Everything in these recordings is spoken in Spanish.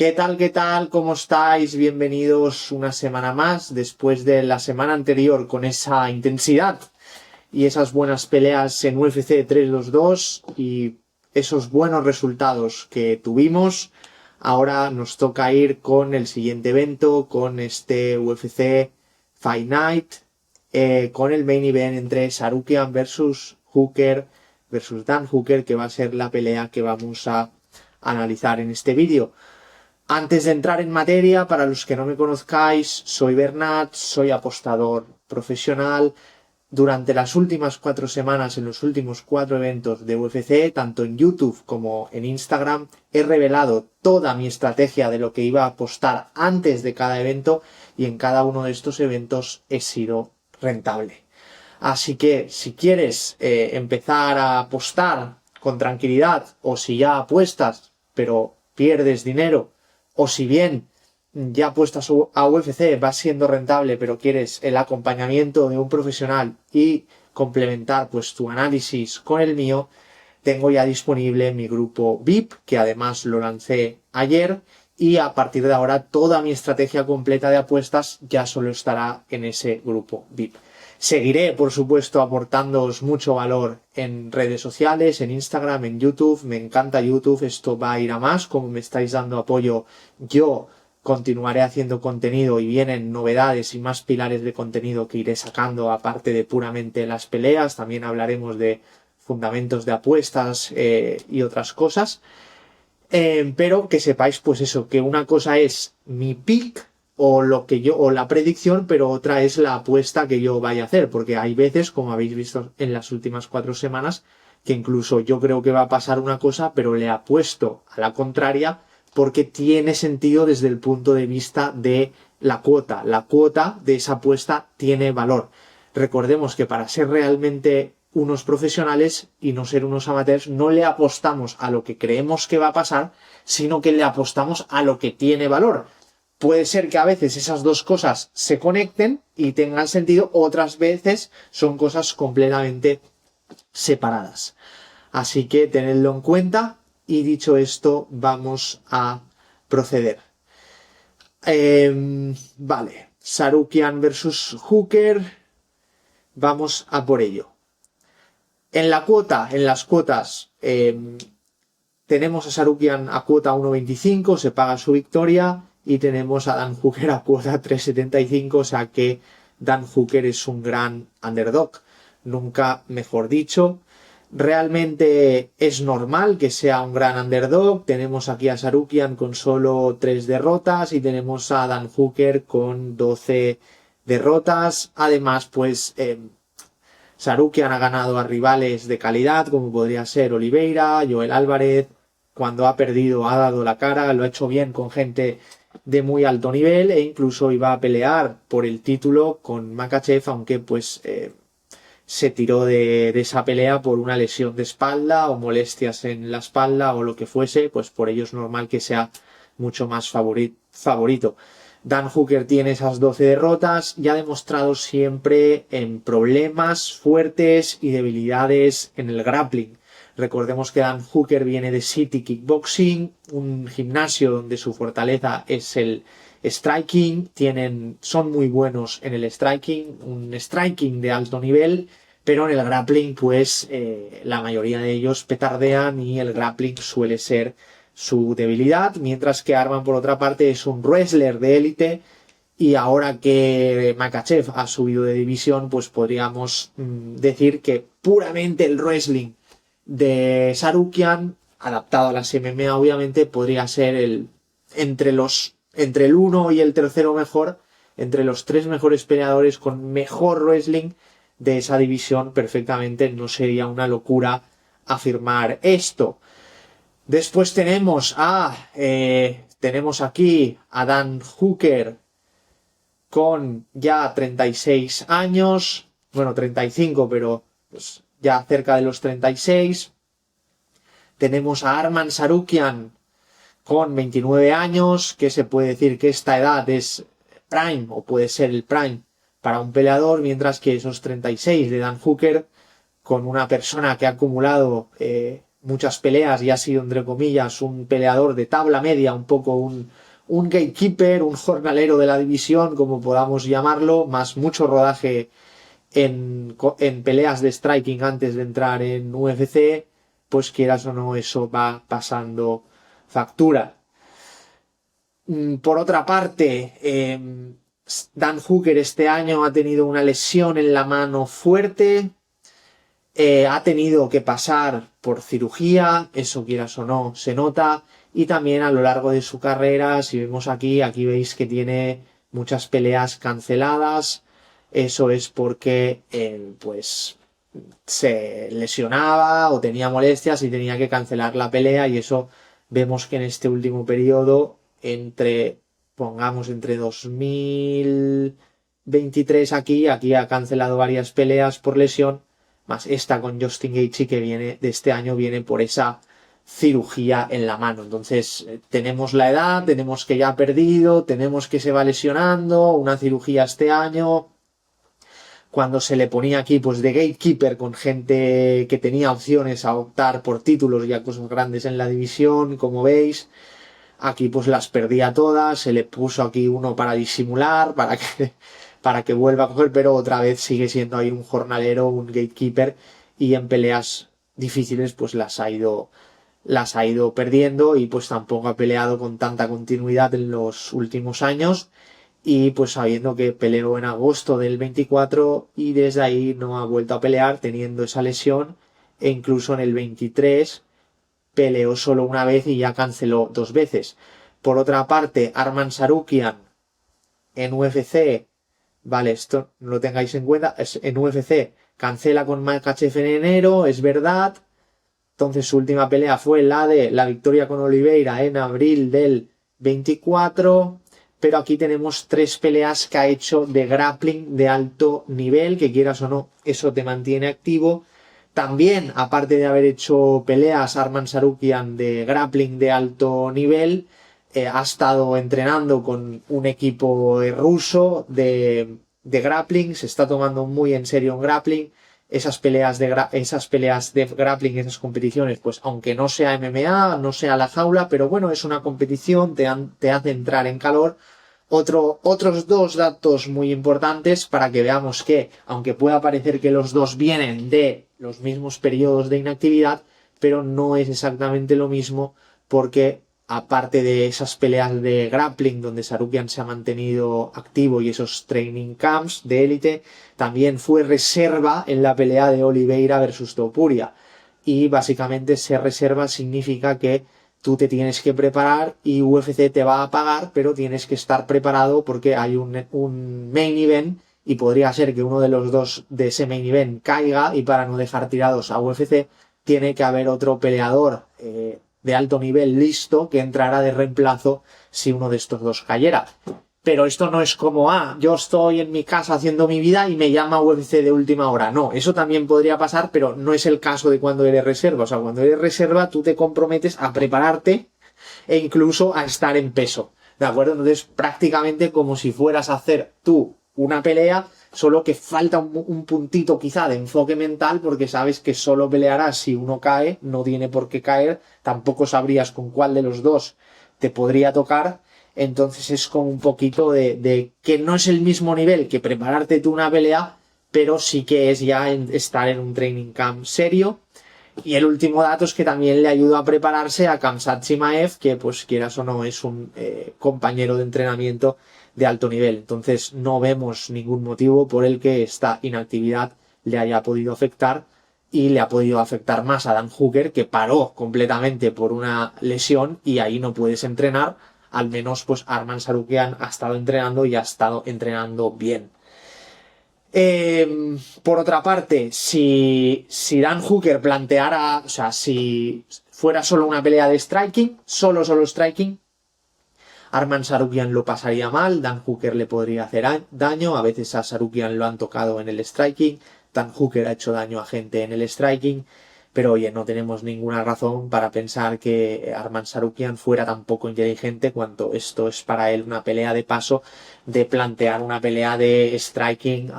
¿Qué tal? ¿Qué tal? ¿Cómo estáis? Bienvenidos una semana más, después de la semana anterior con esa intensidad y esas buenas peleas en UFC 322 y esos buenos resultados que tuvimos. Ahora nos toca ir con el siguiente evento, con este UFC Fight Night, con el main event entre Tsarukyan versus Hooker versus Dan Hooker, que va a ser la pelea que vamos a analizar en este vídeo. Antes de entrar en materia, para los que no me conozcáis, soy Bernat, soy apostador profesional. Durante las últimas 4 semanas, en los últimos 4 eventos de UFC, tanto en YouTube como en Instagram, he revelado toda mi estrategia de lo que iba a apostar antes de cada evento y en cada uno de estos eventos he sido rentable. Así que si quieres empezar a apostar con tranquilidad, o si ya apuestas pero pierdes dinero, o si bien ya apuestas a UFC, vas siendo rentable pero quieres el acompañamiento de un profesional y complementar pues tu análisis con el mío, tengo ya disponible mi grupo VIP, que además lo lancé ayer, y a partir de ahora toda mi estrategia completa de apuestas ya solo estará en ese grupo VIP. Seguiré, por supuesto, aportándoos mucho valor en redes sociales, en Instagram, en YouTube. Me encanta YouTube, esto va a ir a más. Como me estáis dando apoyo, yo continuaré haciendo contenido y vienen novedades y más pilares de contenido que iré sacando, aparte de puramente las peleas. También hablaremos de fundamentos de apuestas y otras cosas. Pero que sepáis, pues eso, que una cosa es mi pick o la predicción, pero otra es la apuesta que yo vaya a hacer, porque hay veces, como habéis visto en las últimas 4 semanas, que incluso yo creo que va a pasar una cosa, pero le apuesto a la contraria porque tiene sentido desde el punto de vista de la cuota. La cuota de esa apuesta tiene valor. Recordemos que para ser realmente unos profesionales y no ser unos amateurs, no le apostamos a lo que creemos que va a pasar, sino que le apostamos a lo que tiene valor. Puede ser que a veces esas dos cosas se conecten y tengan sentido, otras veces son cosas completamente separadas. Así que tenedlo en cuenta y dicho esto, vamos a proceder. Vale, Tsarukyan versus Hooker, vamos a por ello. En las cuotas, tenemos a Tsarukyan a cuota 1.25, se paga su victoria, y tenemos a Dan Hooker a cuota 3.75, o sea que Dan Hooker es un gran underdog, nunca mejor dicho. Realmente es normal que sea un gran underdog. Tenemos aquí a Tsarukyan con solo 3 derrotas y tenemos a Dan Hooker con 12 derrotas. Además, pues Tsarukyan ha ganado a rivales de calidad como podría ser Oliveira, Joel Álvarez. Cuando ha perdido ha dado la cara, lo ha hecho bien con gente de muy alto nivel e incluso iba a pelear por el título con Makhachev, aunque pues se tiró de esa pelea por una lesión de espalda o molestias en la espalda o lo que fuese, pues por ello es normal que sea mucho más favorito. Dan Hooker tiene esas 12 derrotas y ha demostrado siempre en problemas fuertes y debilidades en el grappling. Recordemos que Dan Hooker viene de City Kickboxing, un gimnasio donde su fortaleza es el striking, son muy buenos en el striking, un striking de alto nivel, pero en el grappling pues la mayoría de ellos petardean y el grappling suele ser su debilidad, mientras que Arman por otra parte es un wrestler de élite y ahora que Makhachev ha subido de división pues podríamos decir que puramente el wrestling de Tsarukyan, adaptado a las MMA obviamente, podría ser entre el 1 y el tercero mejor, entre los 3 mejores peleadores con mejor wrestling de esa división perfectamente. No sería una locura afirmar esto. Después tenemos aquí a Dan Hooker con ya 36 años, bueno 35 pero pues ya cerca de los 36. Tenemos a Arman Tsarukyan con 29 años, que se puede decir que esta edad es prime o puede ser el prime para un peleador, mientras que esos 36 de Dan Hooker, con una persona que ha acumulado muchas peleas y ha sido, entre comillas, un peleador de tabla media, un poco un gatekeeper, un jornalero de la división, como podamos llamarlo, más mucho rodaje en peleas de striking antes de entrar en UFC, pues quieras o no, eso va pasando factura. Por otra parte, Dan Hooker este año ha tenido una lesión en la mano fuerte, ha tenido que pasar por cirugía, eso quieras o no se nota, y también a lo largo de su carrera, si vemos aquí veis que tiene muchas peleas canceladas. Eso es porque pues se lesionaba o tenía molestias y tenía que cancelar la pelea, y eso vemos que en este último periodo, pongamos entre 2023 aquí ha cancelado varias peleas por lesión, más esta con Justin Gaethje que viene de este año, viene por esa cirugía en la mano. Entonces tenemos la edad, tenemos que ya ha perdido, tenemos que se va lesionando, una cirugía este año. Cuando se le ponía aquí pues de gatekeeper con gente que tenía opciones a optar por títulos y a cosas grandes en la división, como veis, aquí pues las perdía todas, se le puso aquí uno para disimular, para que vuelva a coger, pero otra vez sigue siendo ahí un jornalero, un gatekeeper, y en peleas difíciles pues las ha ido perdiendo, y pues tampoco ha peleado con tanta continuidad en los últimos años, y pues sabiendo que peleó en agosto del 24 y desde ahí no ha vuelto a pelear teniendo esa lesión, e incluso en el 23 peleó solo una vez y ya canceló 2 veces. Por otra parte, Arman Tsarukyan en UFC, vale, esto no lo tengáis en cuenta, en UFC cancela con Makhachev en enero, es verdad. Entonces su última pelea fue la de la victoria con Oliveira en abril del 24, pero aquí tenemos 3 peleas que ha hecho de grappling de alto nivel, que quieras o no, eso te mantiene activo. También, aparte de haber hecho peleas, Arman Tsarukyan de grappling de alto nivel, ha estado entrenando con un equipo ruso de grappling, se está tomando muy en serio en grappling. Esas peleas de grappling, esas competiciones, pues aunque no sea MMA, no sea la jaula, pero bueno, es una competición, te hace entrar en calor. Otros 2 datos muy importantes para que veamos que, aunque pueda parecer que los dos vienen de los mismos periodos de inactividad, pero no es exactamente lo mismo, porque aparte de esas peleas de grappling donde Tsarukyan se ha mantenido activo y esos training camps de élite, también fue reserva en la pelea de Oliveira versus Topuria. Y básicamente ser reserva significa que tú te tienes que preparar y UFC te va a pagar, pero tienes que estar preparado porque hay un main event y podría ser que uno de los dos de ese main event caiga, y para no dejar tirados a UFC tiene que haber otro peleador de alto nivel listo que entrará de reemplazo si uno de estos dos cayera. Pero esto no es como, yo estoy en mi casa haciendo mi vida y me llama UFC de última hora. No, eso también podría pasar, pero no es el caso de cuando eres reserva. O sea, cuando eres reserva tú te comprometes a prepararte e incluso a estar en peso. ¿De acuerdo? Entonces, prácticamente como si fueras a hacer tú una pelea, solo que falta un puntito quizá de enfoque mental, porque sabes que solo pelearás si uno cae, no tiene por qué caer, tampoco sabrías con cuál de los dos te podría tocar. Entonces es como un poquito de que no es el mismo nivel que prepararte tú una pelea, pero sí que es ya estar en un training camp serio. Y el último dato es que también le ayuda a prepararse a Khamzat Chimaev, que pues quieras o no es un compañero de entrenamiento de alto nivel. Entonces no vemos ningún motivo por el que esta inactividad le haya podido afectar, y le ha podido afectar más a Dan Hooker, que paró completamente por una lesión y ahí no puedes entrenar. Al menos pues Arman Tsarukyan ha estado entrenando y ha estado entrenando bien. Por otra parte, si Dan Hooker planteara, o sea, si fuera solo una pelea de striking, solo striking, Arman Tsarukyan lo pasaría mal, Dan Hooker le podría hacer daño, a veces a Tsarukyan lo han tocado en el striking, Dan Hooker ha hecho daño a gente en el striking, pero oye, no tenemos ninguna razón para pensar que Arman Tsarukyan fuera tan poco inteligente cuanto esto es para él una pelea de paso, de plantear una pelea de striking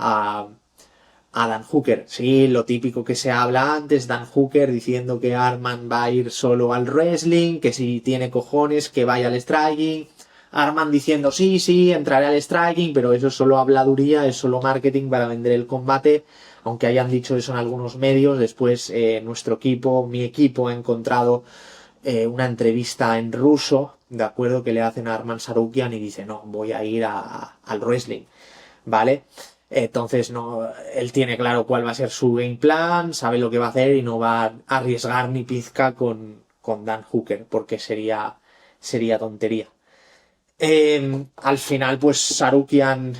a Dan Hooker. Sí, lo típico que se habla antes, Dan Hooker diciendo que Arman va a ir solo al wrestling, que si tiene cojones que vaya al striking. Arman diciendo sí, entraré al striking, pero eso es solo habladuría, es solo marketing para vender el combate. Aunque hayan dicho eso en algunos medios, después mi equipo ha encontrado una entrevista en ruso, de acuerdo, que le hacen a Arman Sarukian y dice, no, voy a ir al wrestling, ¿vale? Entonces no, él tiene claro cuál va a ser su game plan, sabe lo que va a hacer y no va a arriesgar ni pizca con Dan Hooker, porque sería tontería. Al final, pues Sarukian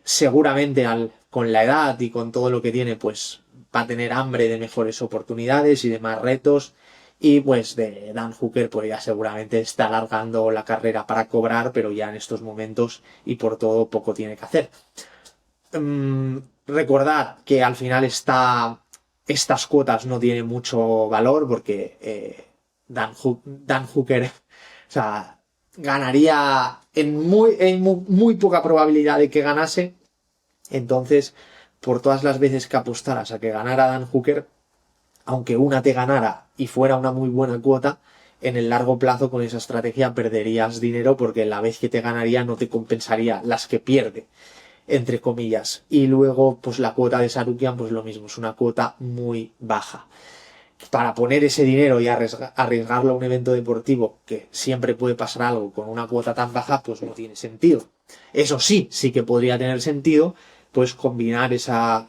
seguramente con la edad y con todo lo que tiene, pues va a tener hambre de mejores oportunidades y de más retos. Y pues de Dan Hooker, pues ya seguramente está alargando la carrera para cobrar, pero ya en estos momentos y por todo poco tiene que hacer. Recordad que al final estas cuotas no tienen mucho valor porque Dan Hooker, o sea, ganaría muy poca probabilidad de que ganase. Entonces, por todas las veces que apostaras a que ganara Dan Hooker, aunque una te ganara y fuera una muy buena cuota, en el largo plazo con esa estrategia perderías dinero porque la vez que te ganaría no te compensaría las que pierde, entre comillas. Y luego, pues la cuota de Sarukian, pues lo mismo, es una cuota muy baja. Para poner ese dinero y arriesgarlo a un evento deportivo, que siempre puede pasar algo con una cuota tan baja, pues no tiene sentido. Eso sí que podría tener sentido, pues combinar esa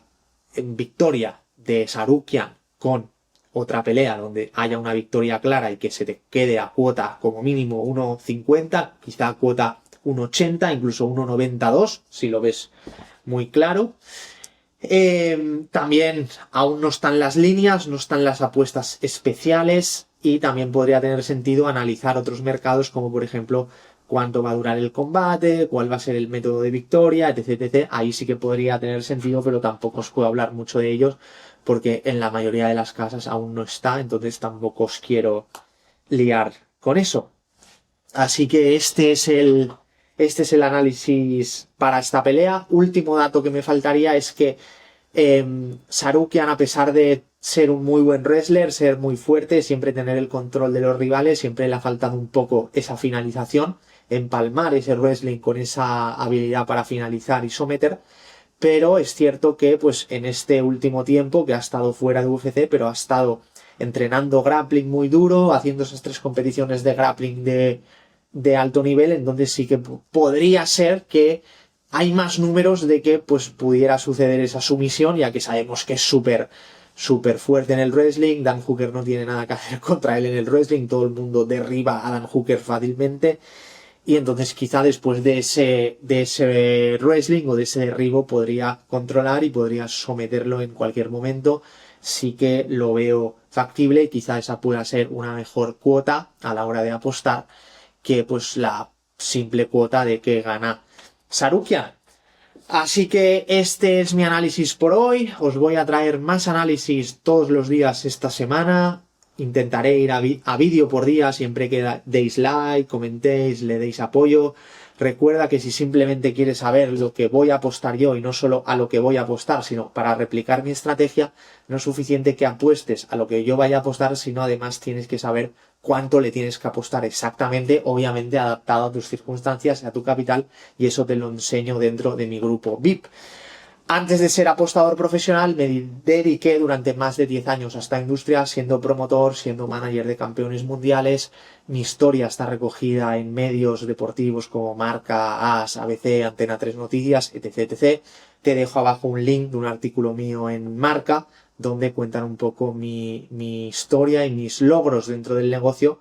victoria de Sarukian con otra pelea donde haya una victoria clara y que se te quede a cuota como mínimo 1,50, quizá a cuota 1,80, incluso 1,92, si lo ves muy claro. También aún no están las líneas, no están las apuestas especiales y también podría tener sentido analizar otros mercados como por ejemplo cuánto va a durar el combate, cuál va a ser el método de victoria, etc. Ahí sí que podría tener sentido, pero tampoco os puedo hablar mucho de ellos porque en la mayoría de las casas aún no está, entonces tampoco os quiero liar con eso. Así que este es el análisis para esta pelea. Último dato que me faltaría es que Sarukian, a pesar de ser un muy buen wrestler, ser muy fuerte, siempre tener el control de los rivales, siempre le ha faltado un poco esa finalización, empalmar ese wrestling con esa habilidad para finalizar y someter. Pero es cierto que pues en este último tiempo que ha estado fuera de UFC, pero ha estado entrenando grappling muy duro, haciendo esas 3 competiciones de grappling de alto nivel, entonces sí que podría ser que hay más números de que pues pudiera suceder esa sumisión, ya que sabemos que es súper fuerte en el wrestling. Dan Hooker no tiene nada que hacer contra él en el wrestling, todo el mundo derriba a Dan Hooker fácilmente. Y entonces quizá después de ese wrestling o de ese derribo podría controlar y podría someterlo en cualquier momento. Sí que lo veo factible y quizá esa pueda ser una mejor cuota a la hora de apostar que pues la simple cuota de que gana Sarukian. Así que este es mi análisis por hoy. Os voy a traer más análisis todos los días esta semana. Intentaré ir a vídeo por día siempre que deis like, comentéis, le deis apoyo. Recuerda que si simplemente quieres saber lo que voy a apostar yo y no solo a lo que voy a apostar, sino para replicar mi estrategia, no es suficiente que apuestes a lo que yo vaya a apostar, sino además tienes que saber cuánto le tienes que apostar exactamente, obviamente adaptado a tus circunstancias, a tu capital, y eso te lo enseño dentro de mi grupo VIP. Antes de ser apostador profesional me dediqué durante más de 10 años a esta industria, siendo promotor, siendo manager de campeones mundiales. Mi historia está recogida en medios deportivos como Marca, AS, ABC, Antena 3 Noticias, etc. Te dejo abajo un link de un artículo mío en Marca donde cuentan un poco mi historia y mis logros dentro del negocio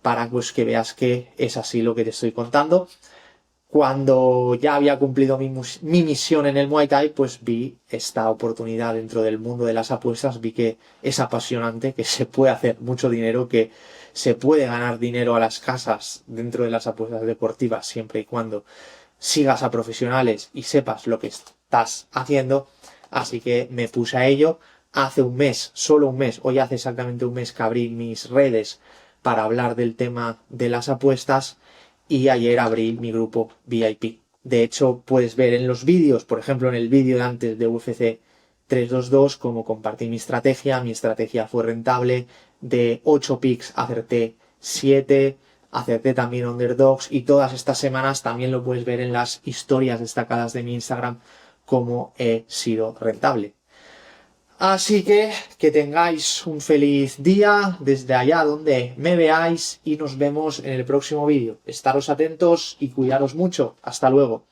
para pues que veas que es así lo que te estoy contando. Cuando ya había cumplido mi misión en el Muay Thai, pues vi esta oportunidad dentro del mundo de las apuestas, vi que es apasionante, que se puede hacer mucho dinero, que se puede ganar dinero a las casas dentro de las apuestas deportivas siempre y cuando sigas a profesionales y sepas lo que estás haciendo. Así que me puse a ello. Hace un mes, solo un mes, hoy hace exactamente un mes que abrí mis redes para hablar del tema de las apuestas. Y ayer abrí mi grupo VIP. De hecho, puedes ver en los vídeos, por ejemplo, en el vídeo de antes de UFC 3-2-2, como compartí mi estrategia fue rentable, de 8 picks acerté 7, acerté también underdogs, y todas estas semanas también lo puedes ver en las historias destacadas de mi Instagram cómo he sido rentable. Así que tengáis un feliz día desde allá donde me veáis y nos vemos en el próximo vídeo. Estaros atentos y cuidaros mucho. Hasta luego.